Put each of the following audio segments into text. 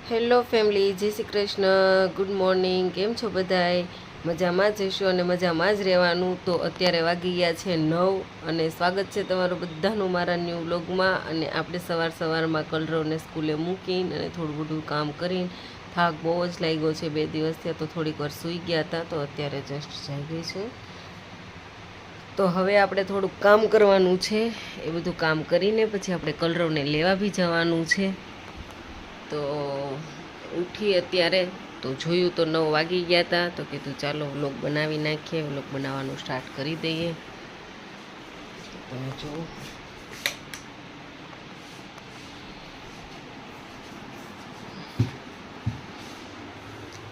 Hello family, જય Shri Krishna, good morning. કેમ છો બધાય? મજામાં જ જઈશું અને મજામાં જ રહેવાનું. તો અત્યારે વાગી ગયા છે 9 અને સ્વાગત છે તમારું બધાનું મારા ન્યૂ વ્લોગમાં. અને આપણે સવારમાં કલરવને સ્કૂલે મૂકીને અને થોડું બધું કામ કરીને થાક બહુ જ લાગ્યો છે 2 દિવસથી, તો થોડીક વાર સૂઈ ગયા હતા, તો અત્યારે જસ્ટ જાગી છે. તો હવે આપણે થોડુંક કામ કરવાનું છે. એ બધું કામ કરીને પછી આપણે કલરવને લેવા બી જવાનું છે. તો ઉઠી અત્યારે તો જોયું તો 9 વાગી ગયા હતા, તો કીધું ચાલો વ્લોગ બનાવી નાખીએ. વ્લોગ બનાવવાનું સ્ટાર્ટ કરી દઈએ. તમે જુઓ,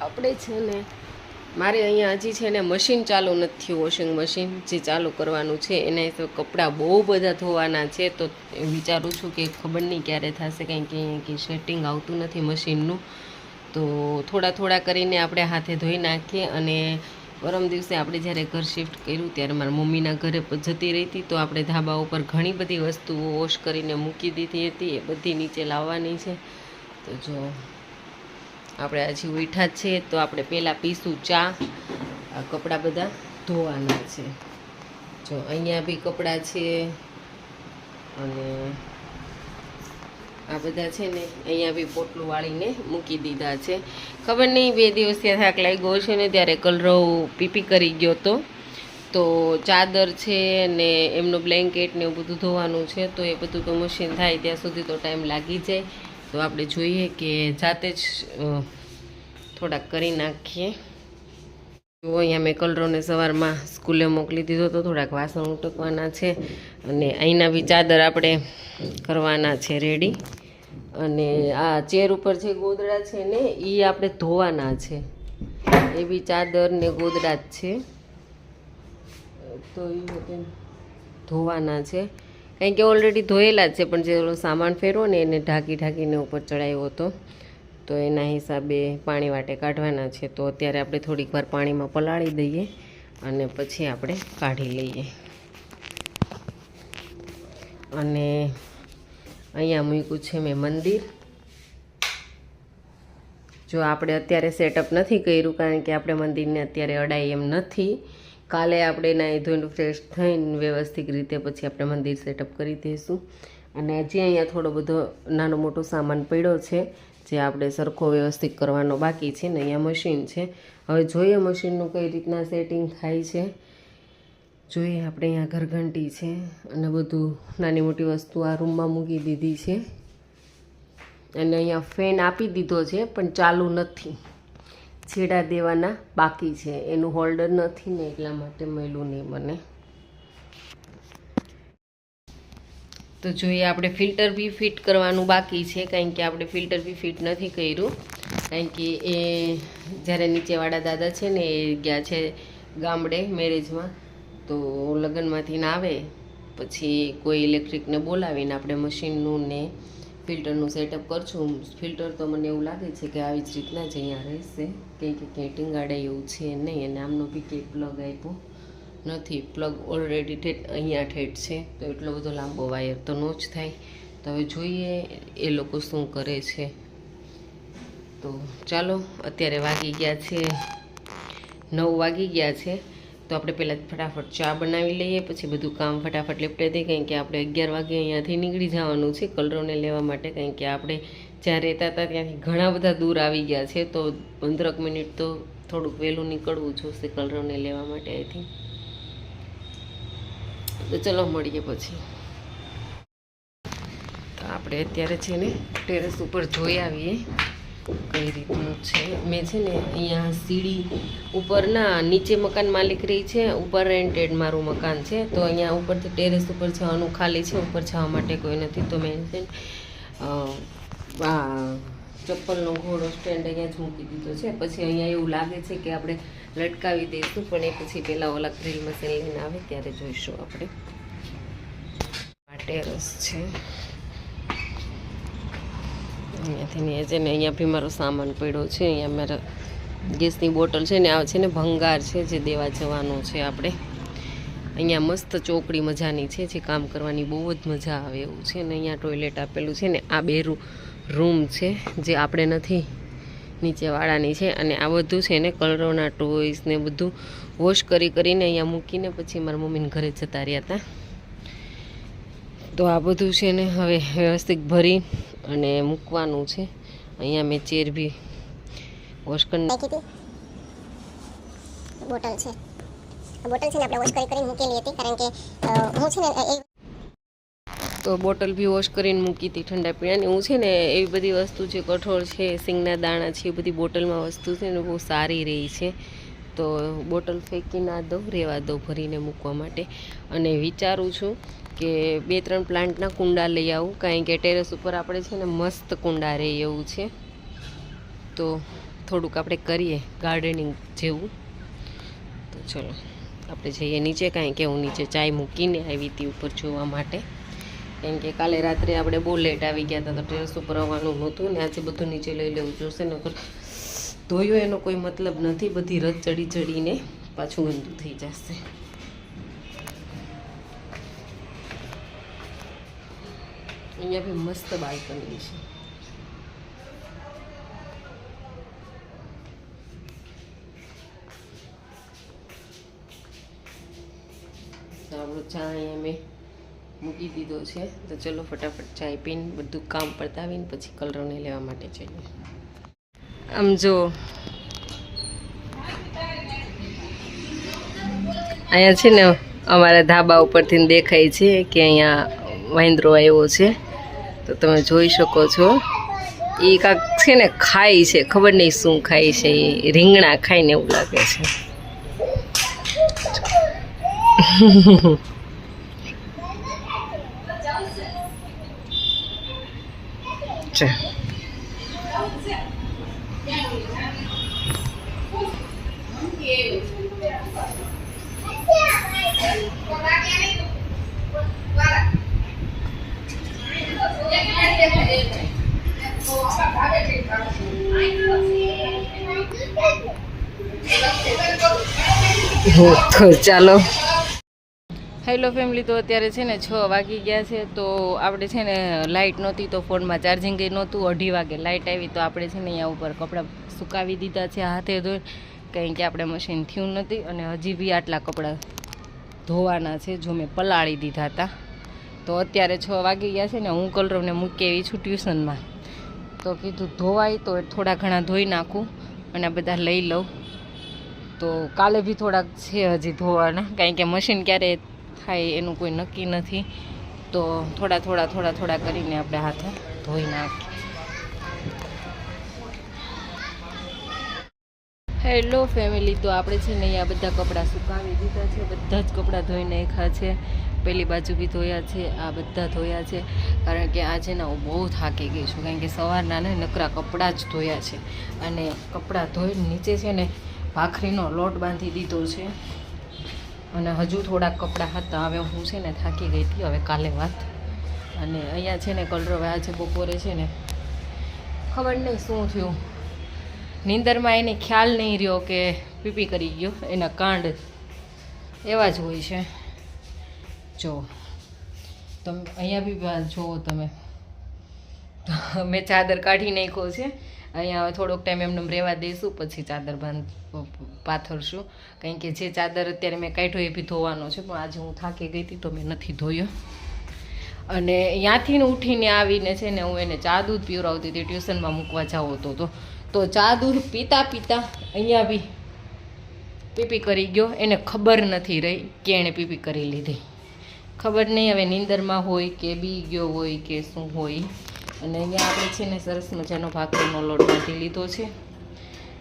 આપણે છે ને મારે અહીંયા હજી છે ને મશીન ચાલુ નથી થયું, વોશિંગ મશીન જે ચાલુ કરવાનું છે. એના હિસાબે કપડાં બહુ બધા ધોવાના છે. તો વિચારું છું કે ખબર નહીં ક્યારે થશે, કારણ કે સેટિંગ આવતું નથી મશીનનું. તો થોડા કરીને આપણે હાથે ધોઈ નાખીએ. અને પરમ દિવસે આપણે જ્યારે ઘર શિફ્ટ કર્યું ત્યારે મારા મમ્મીના ઘરે જતી રહી હતી, તો આપણે ધાબા ઉપર ઘણી બધી વસ્તુઓ વોશ કરીને મૂકી દીધી હતી. એ બધી નીચે લાવવાની છે. તો જો આપણે હજી ઉઠ્યા જ છે, તો આપણે પહેલાં પીશું ચા. આ કપડાં બધા ધોવાના છે. જો અહીંયા બી કપડાં છે, અને આ બધા છે ને અહીંયા બી પોટલું વાળીને મૂકી દીધા છે. ખબર નહીં 2 દિવસ ત્યાં થાક લાગ્યો છે ને ત્યારે કલરવ પીપી કરી ગયો હતો. તો ચાદર છે ને એમનું બ્લેન્કેટ ને એવું બધું ધોવાનું છે. તો એ બધું તો મશીન થાય ત્યાં સુધી તો ટાઈમ લાગી જાય. તો આપણે જોઈએ કે જાતે જ થોડાક કરી નાખીએ. તો અહીંયા મેં કલરવને સવારમાં સ્કૂલે મોકલી દીધો તો થોડાક વાસણ ઉટકવાના છે. અને અહીંના બી ચાદર આપણે કરવાના છે રેડી. અને આ ચેર ઉપર જે ગોદડા છે ને એ આપણે ધોવાના છે. એ બી ચાદર ને ગોદડા જ છે, તો એ બધે ધોવાના છે. કારણ કે ઓલરેડી ધોયેલા જ છે, પણ જે ઓલો સામાન ફેરવો ને એને ઢાંકીને ઉપર ચડાવ્યો હતો, તો એના હિસાબે પાણી વાટે કાઢવાના છે. તો અત્યારે આપણે થોડીક વાર પાણીમાં પલાળી દઈએ અને પછી આપણે કાઢી લઈએ. અને અહીંયા મૂક્યું છે મેં મંદિર. જો આપણે અત્યારે સેટઅપ નથી કર્યું, કારણ કે આપણે મંદિરને અત્યારે અડાય એમ નથી. કાલે આપણે નાહી ધોઈને ફ્રેશ થઈને વ્યવસ્થિત રીતે પછી આપણે મંદિર સેટઅપ કરી દઈશું. અને હજી અહીંયા થોડો બધો નાનો મોટો સામાન પડ્યો છે, જે આપણે સરખો વ્યવસ્થિત કરવાનો બાકી છે. ને અહીંયા મશીન છે. હવે જોઈએ મશીનનું કઈ રીતના સેટિંગ થાય છે. જોઈએ આપણે અહીંયા ઘરઘંટી છે અને બધું નાની મોટી વસ્તુ આ રૂમમાં મૂકી દીધી છે. અને અહીંયા ફેન આપી દીધો છે, પણ ચાલુ નથી. છેડા દેવાના બાકી છે, એનું હોલ્ડર નથી ને એટલા માટે મળ્યું નહીં મને. તો જોઈએ આપણે ફિલ્ટર બી ફિટ કરવાનું બાકી છે, કારણ કે આપણે ફિલ્ટર બી ફિટ નથી કર્યું. કારણ કે એ જ્યારે નીચેવાળા દાદા છે ને એ ગયા છે ગામડે મેરેજમાં, તો લગ્નમાંથી ના આવે પછી કોઈ ઇલેક્ટ્રિકને બોલાવીને આપણે મશીનનું ને ફિલ્ટરનું સેટઅપ કરશું. ફિલ્ટર તો મને એવું લાગે છે કે આવી જ રીતના જ અહીંયા રહેશે, કંઈ કે ક્યાંય ટીંગાડે એવું છે નહીં. અને આમનો બી કંઈ પ્લગ આપ્યો નથી. પ્લગ ઓલરેડી અહીંયા ઠેઠ છે, તો એટલો બધો લાંબો વાયર તો નો જ થાય. તો હવે જોઈએ એ લોકો શું કરે છે. તો ચાલો, અત્યારે વાગી ગયા છે 9 વાગી ગયા છે. તો આપણે પહેલાં ફટાફટ ચા બનાવી લઈએ, પછી બધું કામ ફટાફટ લેપટાઈ દઈએ. કારણ કે આપણે 11 વાગે અહીંયાથી નીકળી જવાનું છે કલરવને લેવા માટે. કારણ કે આપણે જ્યાં રહેતા હતા ત્યાંથી ઘણા બધા દૂર આવી ગયા છે, તો 15 મિનિટ તો થોડુંક વહેલું નીકળવું જોશે કલરવને લેવા માટે અહીંથી. તો ચલો મળીએ પછી. તો આપણે અત્યારે છે ને ટેરેસ ઉપર જોઈ આવીએ કઈ રીતનું છે. મેં છે ને અહીંયા સીડી ઉપર ના નીચે મકાન માલિક રહી છે, ઉપર રેન્ટેડ મારું મકાન છે. તો અહીંયા ઉપરથી ટેરેસ ઉપર જવાનું ખાલી છે, ઉપર જવા માટે કોઈ નથી. તો મેં છે ચપ્પલનો ઘોડો સ્ટેન્ડ અહીંયા જ મૂકી દીધો છે. પછી અહીંયા એવું લાગે છે કે આપણે લટકાવી દઈશું, પણ એ પછી પહેલાં ઓલા ડ્રીલ મશીન લઈને આવે ત્યારે જોઈશું આપણે. આ ટેરેસ છે. અહીંયાથી છે ને અહીંયા બી મારો સામાન પડ્યો છે. અહીંયા મારા ગેસની બોટલ છે ને, આ છે ને ભંગાર છે જે દેવા જવાનું છે આપણે. અહીંયા મસ્ત ચોકડી મજાની છે, જે કામ કરવાની બહુ જ મજા આવે એવું છે. અને અહીંયા ટોયલેટ આપેલું છે ને, આ બેરું રૂમ છે જે આપણે નથી, નીચેવાળાની છે. અને આ બધું છે ને કલરોના ટોયસ ને બધું વોશ કરીને અહીંયા મૂકીને પછી મારા મમ્મીને ઘરે જતા રહ્યા હતા. તો આ બધું છે ને હવે વ્યવસ્થિત ભરી અને મૂકવાનું છે. અહીંયા મેં ચેર બી વોશ કરી બોટલ છે ને આપણે વોશ કરીને મૂકેલી હતી, કારણ કે હું છે ને તો બોટલ બી વોશ કરીને મૂકી હતી ઠંડા પીણાની. હું છે ને એવી બધી વસ્તુ છે, કઠોળ છે, સિંગના દાણા છે, એ બધી બોટલમાં વસ્તુ છે ને બહુ સારી રહી છે. તો બોટલ ફેંકી ના દઉં, રહેવા દઉં ભરીને મૂકવા માટે. અને વિચારું છું કે 2-3 પ્લાન્ટના કુંડા લઈ આવું, કારણ કે ટેરેસ ઉપર આપણે છે ને મસ્ત કુંડા રહે એવું છે. તો થોડુંક આપણે કરીએ ગાર્ડનિંગ જેવું. તો ચલો આપણે જઈએ નીચે, કારણ કે હું નીચે ચાય મૂકીને આવી હતી ઉપર જોવા માટે. કેમ કે કાલે રાત્રે આપણે બહુ લેટ આવી ગયા હતા, તો ટેરેસ ઉપર આવવાનું નહોતું ને આજે બધું નીચે લઈ લેવું જોશે. નકર ધોયો એનો કોઈ મતલબ નથી, બધી રજ ચડીને પાછું ગંદુ થઈ જશે. અહીંયા બી મસ્ત બાલ્કની છે. તો આપણો ચા અહીંયા મેં મૂકી દીધો છે. તો ચલો ફટાફટ ચાય પીને બધું કામ પતાવીને પછી કલરોને લેવા માટે જઈએ. આમ જો અહીંયા છે ને અમારા ધાબા ઉપરથી દેખાય છે કે અહીંયા વાંદરો આવ્યો છે. તો તમે જોઈ શકો છો. એ કાંક છે ને ખાય છે, ખબર નહીં શું ખાય છે. એ રીંગણા ખાઈને એવું લાગે છે. તો ચાલો. હેલો ફેમિલી, તો અત્યારે છે ને 6 વાગી ગયા છે. તો આપણે છે ને લાઇટ નહોતી તો ફોનમાં ચાર્જિંગ કંઈ નહોતું. 2:30 વાગે લાઇટ આવી તો આપણે છે ને અહીંયા ઉપર કપડાં સુકાવી દીધા છે હાથે ધોઈ, કારણ કે આપણે મશીન થયું નથી. અને હજી બી આટલા કપડાં ધોવાના છે, જો મેં પલાળી દીધા હતા. તો અત્યારે 6 વાગી ગયા છે ને. હું કલરવને મૂકી આવી છું ટ્યુશનમાં, તો કીધું ધોવાય તો થોડા ઘણા ધોઈ નાખું અને બધા લઈ લઉં. તો કાલે બી થોડાક છે હજી ધોવાના, કારણ કે મશીન ક્યારે થાય એનું કોઈ નક્કી નથી. તો થોડા કરીને આપણે હાથે ધોઈ નાખીએ. હેલો ફેમિલી, તો આપણે છે ને અહીંયા બધા કપડાં સુકાવી દીધા છે. બધા જ કપડાં ધોઈ નાખ્યા છે. પેલી બાજુ બી ધોયા છે, આ બધા ધોયા છે. કારણ કે આજે ને હું બહુ થાકી ગઈ છું, કારણ કે સવારના ને નકરા કપડાં જ ધોયા છે. અને કપડાં ધોઈ નીચે છે ને ભાખરીનો લોટ બાંધી દીધો છે. અને હજુ થોડાક કપડાં હતા. હવે હું છે ને થાકી ગઈ હતી, હવે કાલે વાત. અને અહીંયા છે ને કલરવ આજે બપોરે છે ને ખબર નહીં શું થયું, નીંદરમાં એને ખ્યાલ નહીં રહ્યો કે પીપી કરી ગયો. એના કાંડ એવા જ હોય છે. જો તમે અહીંયા બી જુઓ તમે, મેં ચાદર કાઢી નાખ્યો છે. અહીંયા હવે થોડોક ટાઈમ એમને રહેવા દઈશું, પછી ચાદર પાથરશું. કારણ કે જે ચાદર અત્યારે મેં કાઢ્યો એ બી ધોવાનો છે, પણ આજે હું થાકી ગઈ હતી તો મેં નથી ધોયો. અને ત્યાંથી ઉઠીને આવીને છે ને હું એને ચા દૂધ પીવડાવતી હતી, ટ્યુશનમાં મૂકવા જાવ તો ચા દૂધ પીતા અહીંયા બી પીપી કરી ગયો. એને ખબર નથી રહી કે એણે પીપી કરી લીધી, ખબર નહીં હવે નીંદરમાં હોય કે બી ગયો હોય કે શું હોય. અને અહીંયા આપણે છે ને સરસ મજાનો ભાખરીનો લોટ બાંધી લીધો છે.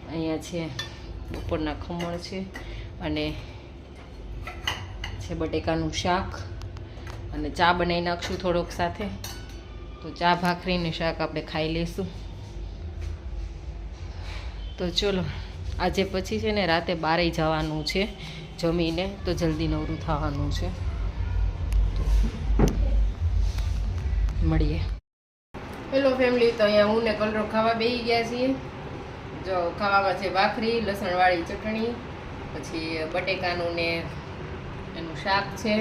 અહીંયા છે બપોરના ખમણ છે, અને છે બટેકાનું શાક, અને ચા બનાવી નાખશું થોડોક સાથે. તો ચા ભાખરીને શાક આપણે ખાઈ લઈશું. તો ચલો, આજે પછી છે ને રાતે બહારે જવાનું છે જમીને, તો જલ્દી નવરું થવાનું છે. મળીએ. હેલો ફેમિલી, તો અહીંયા હું ને કલરો ખાવા બેસી ગયા છીએ. જો ખાવામાં છે ભાખરી, લસણવાળી ચટણી, પછી બટેકાનું ને એનું શાક છે,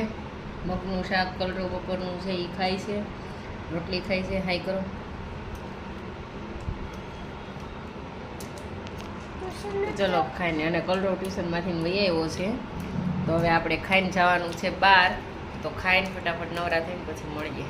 મગનું શાક. કલરો બપોરનું છે એ ખાય છે, રોટલી ખાય છે. હાઈ કરો. તો ચલો ખાઈને, અને કલરો ટ્યુશનમાંથી વહી આવ્યો છે, તો હવે આપણે ખાઈને જવાનું છે બહાર. તો ખાઈને ફટાફટ નવરા થઈને પછી મળીએ.